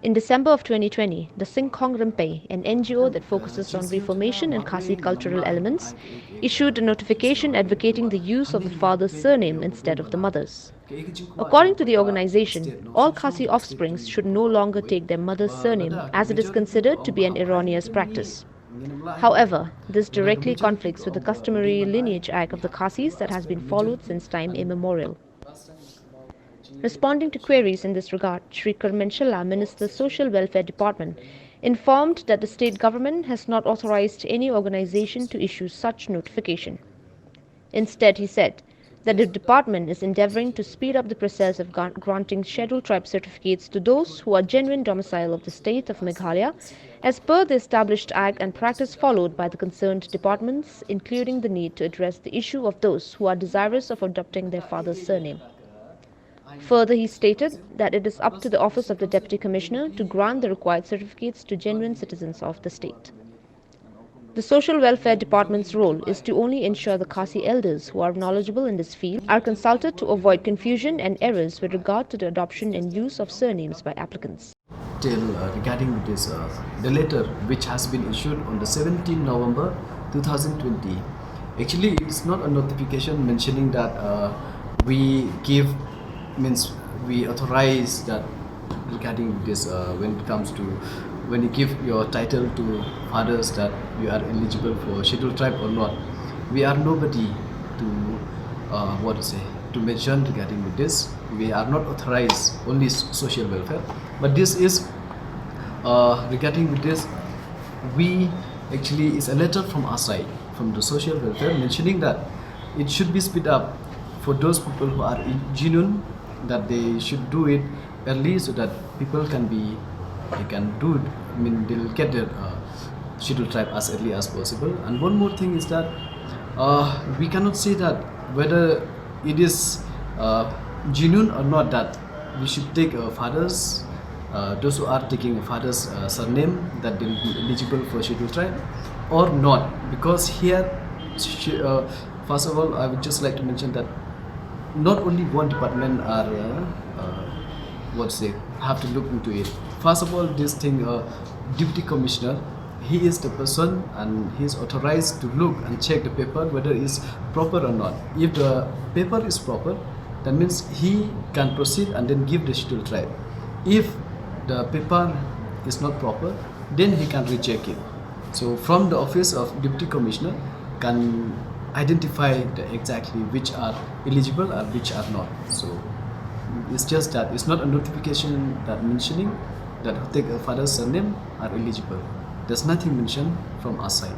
In December of 2020, the Singkhong Rinpoche, an NGO that focuses on reformation and Khasi cultural elements, issued a notification advocating the use of the father's surname instead of the mother's. According to the organization, all Khasi offsprings should no longer take their mother's surname as it is considered to be an erroneous practice. However, this directly conflicts with the customary lineage act of the Khasis that has been followed since time immemorial. Responding to queries in this regard, Sri Kyrmen Shylla, Minister Social Welfare Department, informed that the state government has not authorized any organization to issue such notification. Instead, he said that the department is endeavoring to speed up the process of granting scheduled tribe certificates to those who are genuine domicile of the state of Meghalaya, as per the established act and practice followed by the concerned departments, including the need to address the issue of those who are desirous of adopting their father's surname. Further, he stated that it is up to the Office of the Deputy Commissioner to grant the required certificates to genuine citizens of the state. The Social Welfare Department's role is to only ensure the Khasi elders who are knowledgeable in this field are consulted to avoid confusion and errors with regard to the adoption and use of surnames by applicants. Regarding this, the letter which has been issued on the 17th November 2020, actually it's not a notification mentioning that we give, means we authorize that regarding this when you give your title to fathers that you are eligible for scheduled tribe or not. We are nobody to mention regarding with this. We are not authorized, only social welfare. But this is regarding with this, we actually is a letter from our side, from the social welfare, mentioning that it should be speed up for those people who are genuine, that they should do it early so that people can do it. I mean, they'll get their scheduled tribe as early as possible. And one more thing is that we cannot say that whether it is genuine or not that we should take fathers, those who are taking a father's surname, that they will be eligible for scheduled tribe or not. Because here, first of all, I would just like to mention that not only one department have to look into it. First of all, this thing, Deputy Commissioner, he is the person and he is authorized to look and check the paper whether it is proper or not. If the paper is proper, that means he can proceed and then give the scheduled tribe. If the paper is not proper, then he can reject it. So from the office of Deputy Commissioner can identify exactly which are eligible and which are not. So it's just that it's not a notification that mentioning that who take a father's surname are eligible. There's nothing mentioned from our side.